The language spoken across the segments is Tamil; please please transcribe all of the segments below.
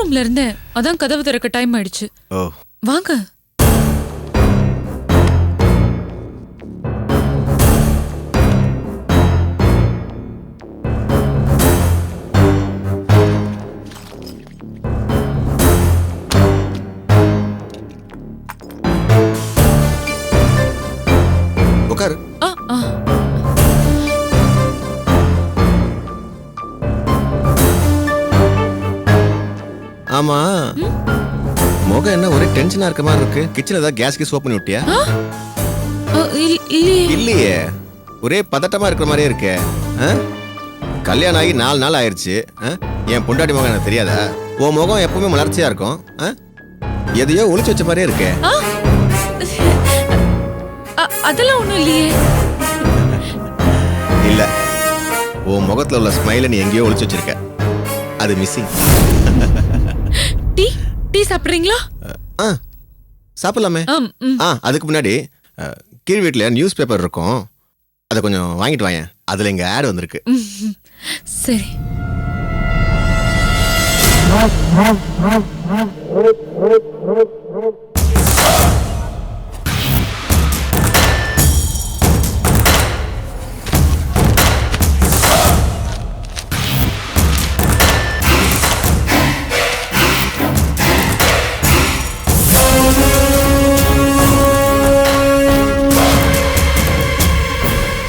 ரூம்ல இருந்தேன். அதான் கதவு திறக்க டைம் ஆயிடுச்சு. ஓ வாங்க. உட்காரு. ஆ ஆ ஆமா, முகம் என்ன ஒரே டென்ஷனா இருக்க மாதிரி இருக்கு. கிச்சன்ல ஏதாவது கேஸ் கீஸ் ஓப்பன் விட்டியா? இல்லையே. இல்லையே, ஒரே பதட்டமா இருக்கிற மாதிரியே இருக்கே. கல்யாணம் ஆகி 4 நாள் ஆயிடுச்சு. என் பொண்டாட்டி முகம் எனக்கு தெரியாதா? உன் முகம் எப்பவுமே மலர்ச்சியா இருக்கும். எதையோ ஒளிச்சு வச்ச மாதிரியே இருக்கே. அதெல்லாம் ஒண்ணும் இல்லையே. இல்ல, உன் முகத்துல உள்ள ஸ்மைல நீ எங்கேயோ ஒளிச்சு வச்சிருக்க. அது மிஸ்ஸிங். டீ சாப்பிடுறீங்களா? சாப்பிடலாமே. அதுக்கு முன்னாடி கீழ் வீட்டுல நியூஸ் பேப்பர் இருக்கும், அதை கொஞ்சம் வாங்கிட்டு வாங்க. அதுல இங்க ஆட் வந்திருக்கு. சரி.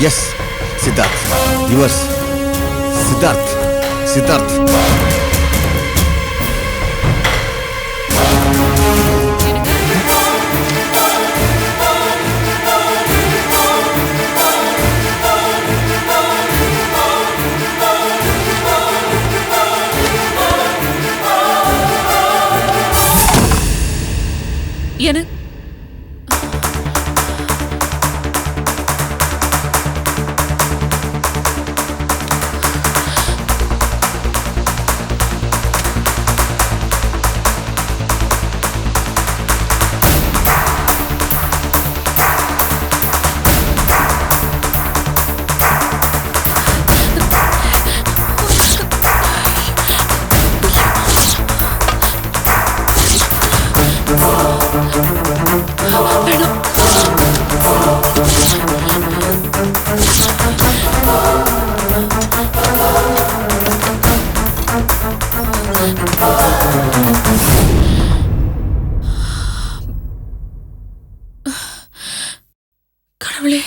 எஸ், சித்தார்த். யுவர்ஸ் சித்தார்த். சித்தார்த். என்ன? கடவுளே.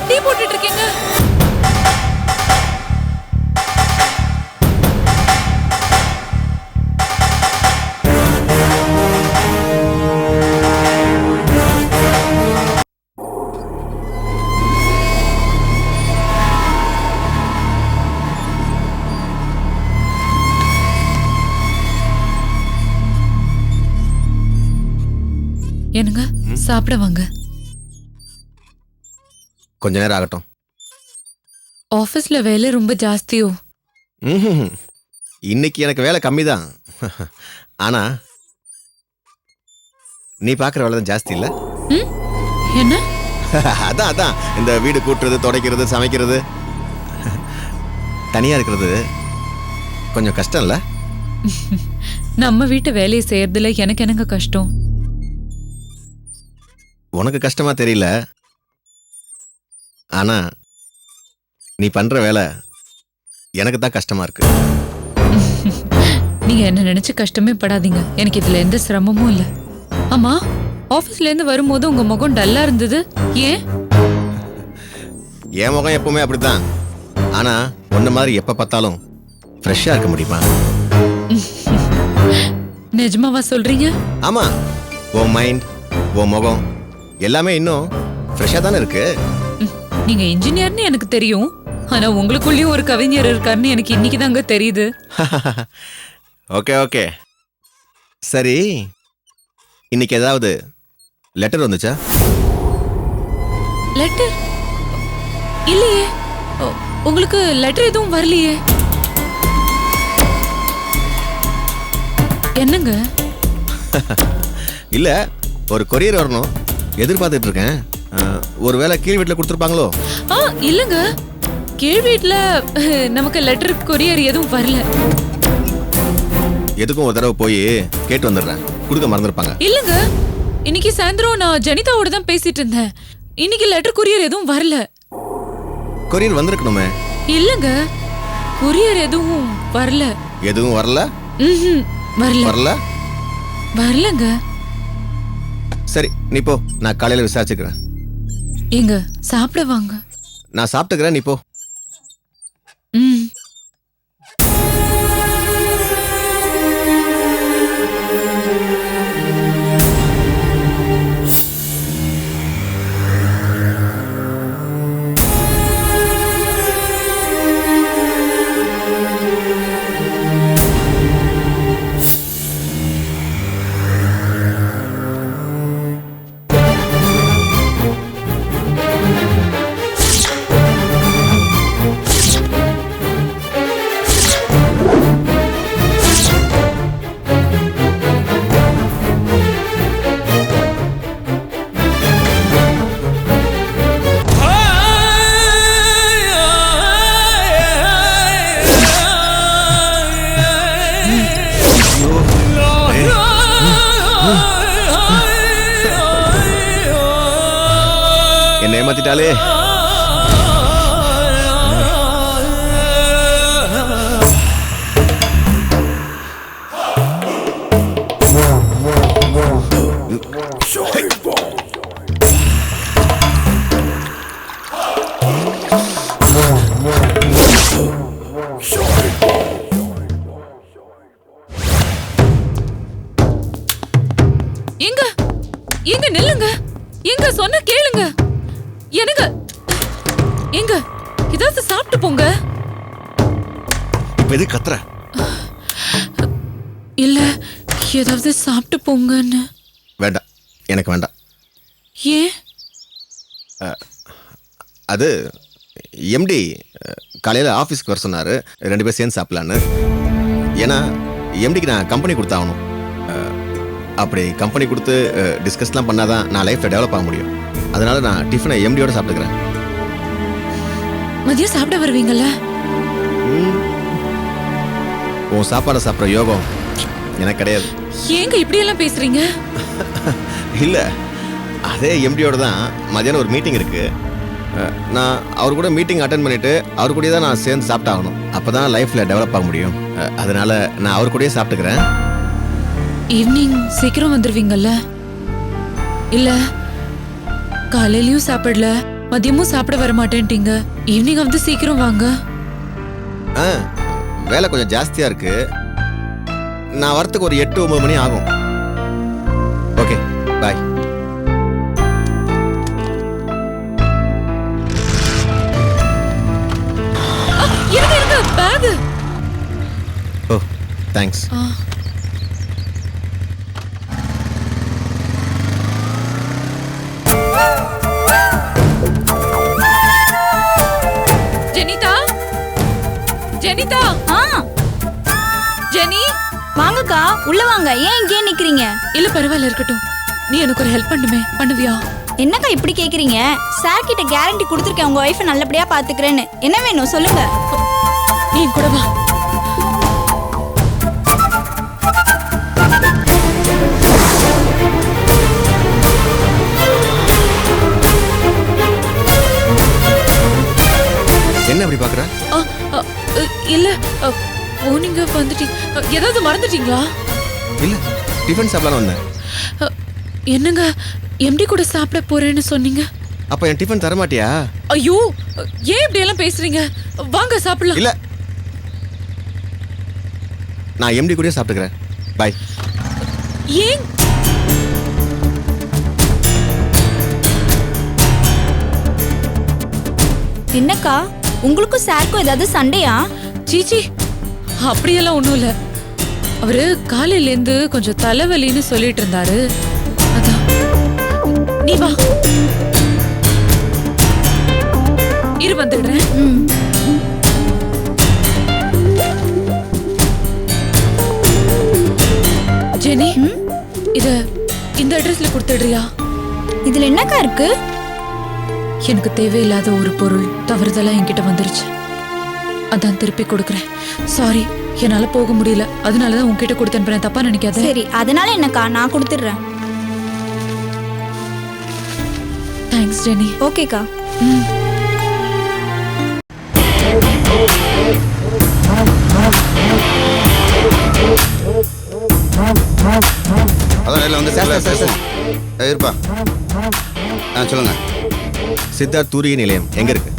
டீ போட்டுட்டு இருக்கீங்க. என்னங்க, சாப்பிட வாங்க. கொஞ்ச நேரம் ஆகட்டும். ஆபீஸ்ல வேலை ரொம்ப ஜாஸ்தியோ? இன்னைக்கு எனக்கு வேலை கம்மி தான். ஆனா நீ பாக்குற வேலை தான் ஜாஸ்தி இல்ல? என்ன? அதான் அதான் இந்த வீடு கூட்டுறது, துடைக்கிறது, சமைக்கிறது. தனியா இருக்கிறது கொஞ்சம் கஷ்டம் இல்ல? நம்ம வீட்டு வேலையை செய்யறதுல எனக்கு என்னங்க கஷ்டம்? உனக்கு கஷ்டமா தெரியல, ஆனா நீ பண்ற வேலை எனக்கு தான் கஷ்டமா இருக்கு. நீங்க என்ன நினைச்சு கஷ்டமே படாதீங்க. எனக்கு இதுல எந்த சிரமமும் இல்ல. ஆமா, ஆபீஸ்ல இருந்து வரும்போது உங்க முகம் டல்லா இருந்தது, ஏன்? என் முகம் எப்பவுமே அப்படித்தான். ஆனா உன்ன மாதிரி எப்ப பார்த்தாலும் ஃப்ரெஷ்ஷா இருக்க முடியுமா? நிஜமாவா சொல்றீங்க? ஆமா, உன் மைண்ட், உன் முகம் எல்லாமே இன்னும் ஃப்ரெஷ்ஷா தானே இருக்கு. நீங்க இன்ஜினியர்னு எனக்கு தெரியும். ஆனா உங்களுக்குள்ளயும் ஒரு கவிஞர் இருக்காருன்னு எனக்கு இன்னைக்கு தாங்க தெரியுது. Okay okay. சரி, இன்னைக்கு ஏதாவது லெட்டர் வந்துச்சா? லெட்டர் இல்லையே. உங்களுக்கு லெட்டர் எதுவும் வரலையே. என்னங்க? இல்ல, ஒரு கொரியர் வரணும், எதிர்பார்த்துட்டு இருக்கேன். ஒருவேளை கீழ் வீட்டில் கொடுத்துருப்பாங்களோ? இல்லங்க, கீழ் வீட்டுல நமக்கு லெட்டர் கொரியர் எதுவும் வரல. எதுக்கும் ஒரு தடவை போய் கேட்டு வந்துடுறேன், கொடுக்க மறந்துருப்பாங்க. இல்லங்க, இன்னைக்கு சாயந்தரம் நான் ஜனிதாவோட தான் பேசிட்டு இருந்தேன். இன்னைக்கு லெட்டர் கொரியர் எதுவும் வரல. கொரியர் வந்திருக்கணுமே. இல்லங்க, கொரியர் எதுவும் வரல. எதுவும் வரல? வரல வரல வரலங்க. சரி, நீ போ, நான் காலையில விசாரிச்சுக்கிறேன். எங்க சாப்பிட வாங்க. நான் சாப்பிட்டுக்கிறேன், நீ போ. ம். என்ன ஏமாத்திட்டாலே. எங்க எங்க நில்லுங்க. எங்க சொன்ன கேளுங்க. எனக்கு எங்க ஏதாவது சாப்பிட்டு போங்க. இப்ப எது கத்துற? இல்ல, ஏதாவது சாப்பிட்டு போங்கன்னு. வேண்டாம், எனக்கு வேண்டாம். ஏன்? அது எம்டி காலையில் ஆஃபீஸ்க்கு வர சொன்னார், 2 பேர் சேர்ந்து சாப்பிட்லான்னு. ஏன்னா எம்டிக்கு நான் கம்பெனி கொடுத்தாகணும். அப்படி கம்பெனி கொடுத்து டிஸ்கஸ்லாம் பண்ணாதான் நான் லைஃப்பில் டெவலப் ஆக முடியும். அதனால நான் டிஃபனை எம்டியோட சாப்பிட்டுக்கிறேன். மதியம் சாப்பிட வருவீங்கல்ல? உன் சாப்பாடை சாப்பிட்ற யோகம் எனக்கு கிடையாது. ஏங்க இப்படியெல்லாம் பேசுறீங்க? இல்லை, அதே எம்டியோட தான் மதியானம் ஒரு மீட்டிங் இருக்குது. நான் அவர் கூட மீட்டிங் அட்டென்ட் பண்ணிவிட்டு அவர் கூடயே தான் நான் சேர்ந்து சாப்பிட்டாகணும். அப்போ தான் லைஃப்பில் டெவலப் ஆக முடியும். அதனால நான் அவர் கூடயே சாப்பிட்டுக்கிறேன். ஈவினிங் சீக்கிரம் வந்துருவீங்கல்ல? இல்ல, காலையிலயும் சாப்பிடல, மதியமும் சாப்பிட வர மாட்டேன்ட்டீங்க. ஈவினிங் வந்து சீக்கிரம் வாங்க. வேலை கொஞ்சம் ஜாஸ்தியாக இருக்கு. நான் வரத்துக்கு ஒரு 8-9 மணி ஆகும். ஓகே, பாய். இருங்க, பேக். ஓ, தேங்க்ஸ். ஜெனிதா, ஜெனிதா. ஜெனி, வாங்கக்கா, உள்ள வாங்க. ஏன் இங்கே நிக்கிறீங்க? இல்ல பரவாயில்ல, இருக்கட்டும். நீ எனக்கு ஒரு ஹெல்ப் பண்ணுமே, பண்ணுவியா? என்னக்கா இப்படி கேக்குறீங்க? சார் கிட்ட கேரண்டி கொடுத்துருக்கேன் உங்க ஒய்ஃபை நல்லபடியா பாத்துக்கிறேன்னு. என்ன வேணும் சொல்லுங்க. நீ கூட வா. என்ன அப்படி பார்க்குற? இல்ல, நீங்க வந்துட்டீங்க. ஏதாவது மறந்துட்டீங்களா? இல்ல, டிஃபன் சாப்பிடலாம் வந்தேன். என்னங்க, எம்டி கூட சாப்பிட போறேன்னு சொன்னீங்க. அப்ப என் டிஃபன் தர மாட்டியா? ஐயோ, ஏன் இப்படி எல்லாம் பேசுறீங்க? வாங்க சாப்பிடலாம். இல்ல, நான் எம்டி கூடயே சாப்பிட்டுக்கிறேன். பை. ஏன்? என்னக்கா உங்களுக்கும் சாருக்கும் ஏதாவது சண்டையா? சீச்சி, அப்படியெல்லாம் ஒண்ணும் இல்ல. அவரு காலையில இருந்து கொஞ்சம் தலைவலின்னு சொல்லிட்டு இருந்தாரு. அதான். நீ வா, இரு வந்துடுறேன். ம். ஜெனி, இத இந்த அட்ரஸ்ல கொடுத்துடுறியா? இதுல என்னக்கா இருக்கு? எனக்கு தேவையில்லாத ஒரு பொருள் தவறுதலா என்கிட்ட வந்துருச்சு. அதான் திருப்பி கொடுக்குறேன். சாரி, என்னால போக முடியல. அதனாலதான் உன்கிட்ட கொடுத்து அனுப்புறேன். தப்பா நினைக்காத. சரி, அதனால என்னக்கா, நான் கொடுத்துடுறேன். Thanks Jenny. ஓகேக்கா. அதான் நேரில் வந்து பேசுவோம். இருப்பா. சொல்லுங்க. சித்தார்த் தூரிய நிலையம் எங்க இருக்கு?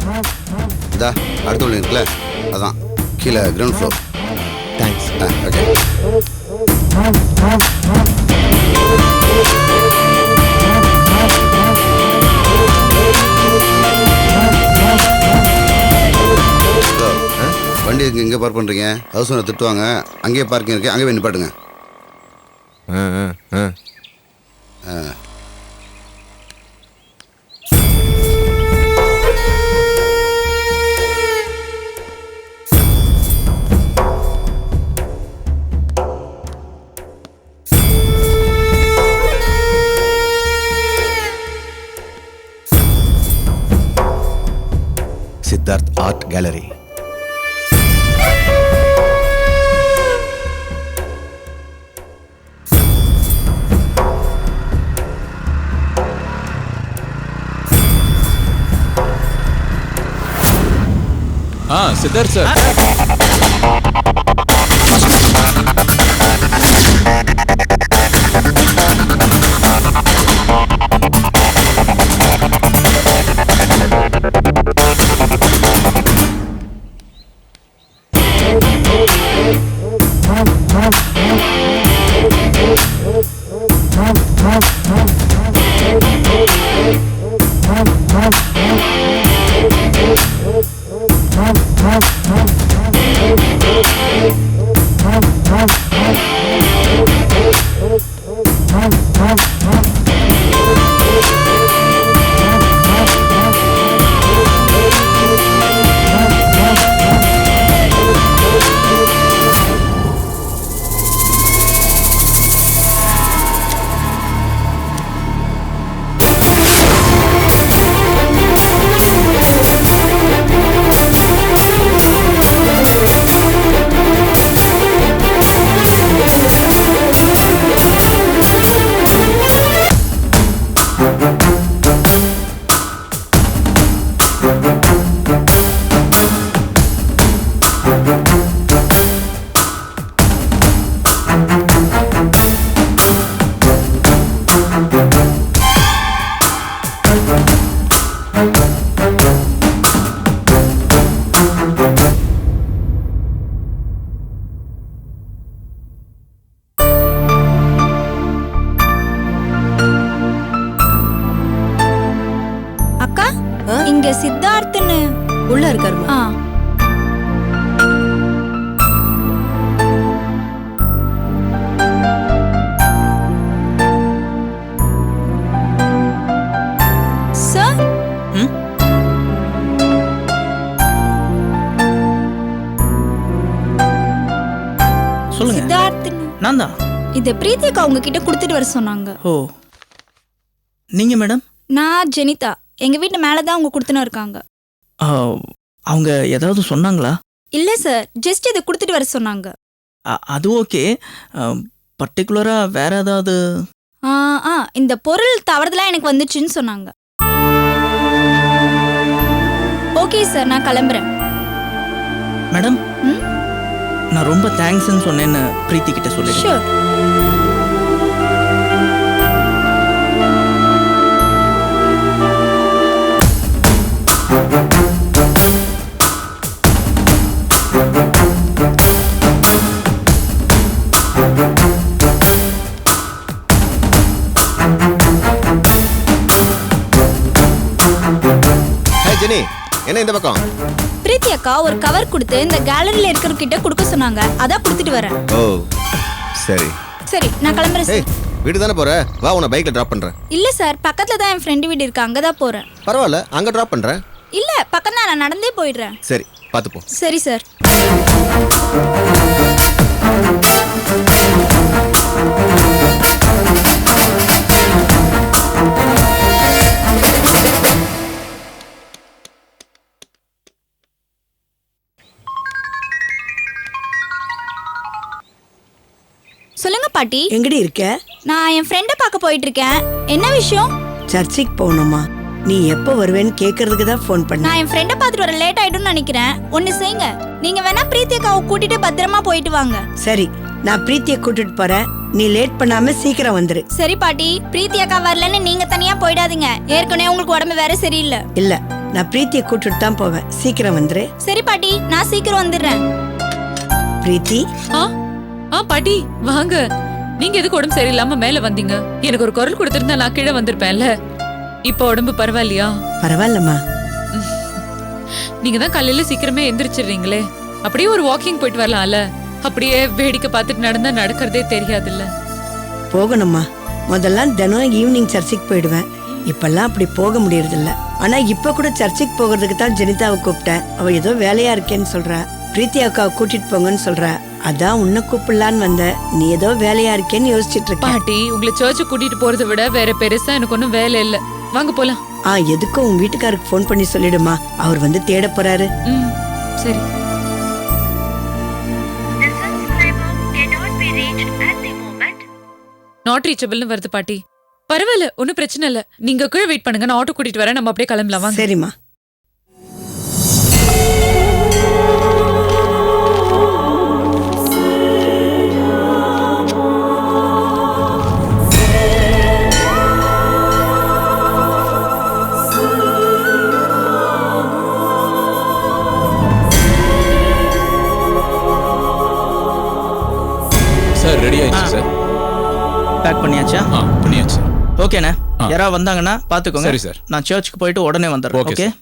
இதா அடுத்த ஒன்று இருக்குல்ல, அதான் கீழே கிரவுண்ட் ஃப்ளோர். தேங்க்ஸ். ஓகே. வண்டி இங்கே பார்க் பண்ணுறீங்க? ஹவுஸ் ஓனர் திட்டுவாங்க. அங்கேயே பார்க்கிங் இருக்கு, அங்கே போய் நிப்பாட்டுங்க. Siddharth art gallery. Siddharth sir. இங்க சித்தார்த்னு உள்ள இருக்காருமா? சார், சொல்லுங்க. சித்தார்த்னு நான் தான். இத பிரீத்திகா உங்ககிட்ட கொடுத்துட்டு வர சொன்னாங்க. ஓ, நீங்க மேடம்? நான் ஜெனிதா. எங்க வீட்டு மேலதான் அவங்க கொடுத்துன்னு இருக்காங்க. அவங்க ஏதாவது சொன்னாங்களா? இல்ல சார், ஜஸ்ட் இதை கொடுத்துட்டு வர சொன்னாங்க. அது ஓகே. பர்டிகுலரா வேற ஏதாவது? இந்த பொருள் தவறுதலா எனக்கு வந்துச்சுன்னு சொன்னாங்க. ஓகே சார், நான் கிளம்புறேன். மேடம், நான் ரொம்ப தேங்க்ஸ்ன்னு சொன்னேன்னு பிரீத்தி கிட்ட சொல்லிடுறேன். ஷூர். ஜெனி, என்ன இந்த பக்கம். பிரீத்தி அக்கா ஒரு கவர் கொடுத்து இந்த கேலரியில இருக்கிறவங்கிட்ட கொடுக்க சொன்னாங்க, அதான் கொடுத்துட்டு வரேன். ஓ சரி. சரி நான் கிளம்புறேன் ஏய் சார். வீடு தானே போற, வா உன்னை பைக்ல டிராப் பண்றேன். இல்ல சார், பக்கத்துல தான் என் ஃப்ரெண்டு வீடு இருக்கு, அங்கதான் போறேன். பரவாயில்ல, அங்க டிராப் பண்றேன். இல்ல பக்கம் தான், நான் நடந்தே போயிடுறேன். சரி பார்த்து போ. சரி சார். சொல்லுங்க பாட்டி. எங்கடி இருக்க? நான் என் ஃப்ரெண்டை பார்க்க போயிட்டு இருக்கேன். என்ன விஷயம்? சர்ச்சுக்கு போகணுமா? நீ எப்போ வருவேன்னு கேட்கறதுக்கு தான் ஃபோன் பண்ணேன். நான் என் ஃப்ரெண்டை பார்த்துட்டு வர லேட் ஆயிடும்னு நினைக்கிறேன். ஒன்னு செய்யுங்க, நீங்க வேணா பிரீத்தி அக்காவை கூட்டிட்டு பத்திரமா போயிட்டு வாங்க. சரி, நான் பிரீத்தியை கூட்டிட்டு போறேன். நீ லேட் பண்ணாம சீக்கிரம் வந்துரு. சரி பாட்டி, பிரீத்தி அக்கா வரலன்னு நீங்க தனியா போயிடாதீங்க. ஏற்கனவே உங்களுக்கு உடம்பு வேற சரியில்லை. இல்ல, நான் பிரீத்தியை கூட்டிட்டு தான் போவேன். சீக்கிரம் வந்துரு. சரி பாட்டி, நான் சீக்கிரம் வந்துடுறேன். பிரீத்தி, பாட்டி வாங்க. நீங்க எதுக்கு உடம்பு சரியில்லாம மேல வந்தீங்க? எனக்கு ஒரு குரல் கொடுத்திருந்தா நான் கீழே வந்திருப்பேன்ல. இப்ப உடம்பு பரவாயில்லையா? பரவாயில்லம்மா. நீங்க தான் காலையில சீக்கிரமே எந்திரிச்சிடுறீங்களே, அப்படியே ஒரு வாக்கிங் போயிட்டு வரலாம்ல. அப்படியே வேடிக்கை பார்த்துட்டு நடந்தா நடக்கிறதே தெரியாதுல்ல. போகணுமா? முதல்ல தினம் ஈவினிங் சர்ச்சுக்கு போயிடுவேன். இப்பெல்லாம் அப்படி போக முடியறதில்ல. ஆனா இப்ப கூட சர்ச்சுக்கு போகிறதுக்கு தான் ஜெனிதாவை கூப்பிட்டேன். அவ ஏதோ வேலையா இருக்கேன்னு சொல்றா. பிரீத்தி அக்காவை கூட்டிட்டு போங்கன்னு சொல்றா. அதான் உன்னை கூப்பிடலான்னு வந்த. நீ ஏதோ வேலையா இருக்கேன்னு யோசிச்சுட்டு இருக்க. பாட்டி, உங்களை சர்ச்சு கூட்டிட்டு போறதை விட வேற பெருசா எனக்கு ஒன்னும் வேலை இல்ல. வாங்க போலாம். எதுக்கும் உன் வீட்டுக்காருக்கு ஃபோன் பண்ணி சொல்லிடுமா, அவர் வந்து தேட போறாரு. சரி. நாட் ரீச்சபிள்னு வருது பாட்டி. பரவாயில்ல, ஒன்னும் பிரச்சனை இல்ல. நீங்க கீழே வெயிட் பண்ணுங்க, நான் ஆட்டோ கூட்டிட்டு வரேன். நம்ம அப்படியே கிளம்பலாம். சரிம்மா. சார் ரெடி ஆயிடுச்சு சார். பேக் பண்ணியாச்சா? பண்ணியாச்சு. ஓகேண்ணே. யாராவது வந்தாங்கன்னா பாத்துக்கோங்க. சரி சார். நான் சர்ச்சுக்கு போயிட்டு உடனே வந்துடுறேன். Okay okay. சார்.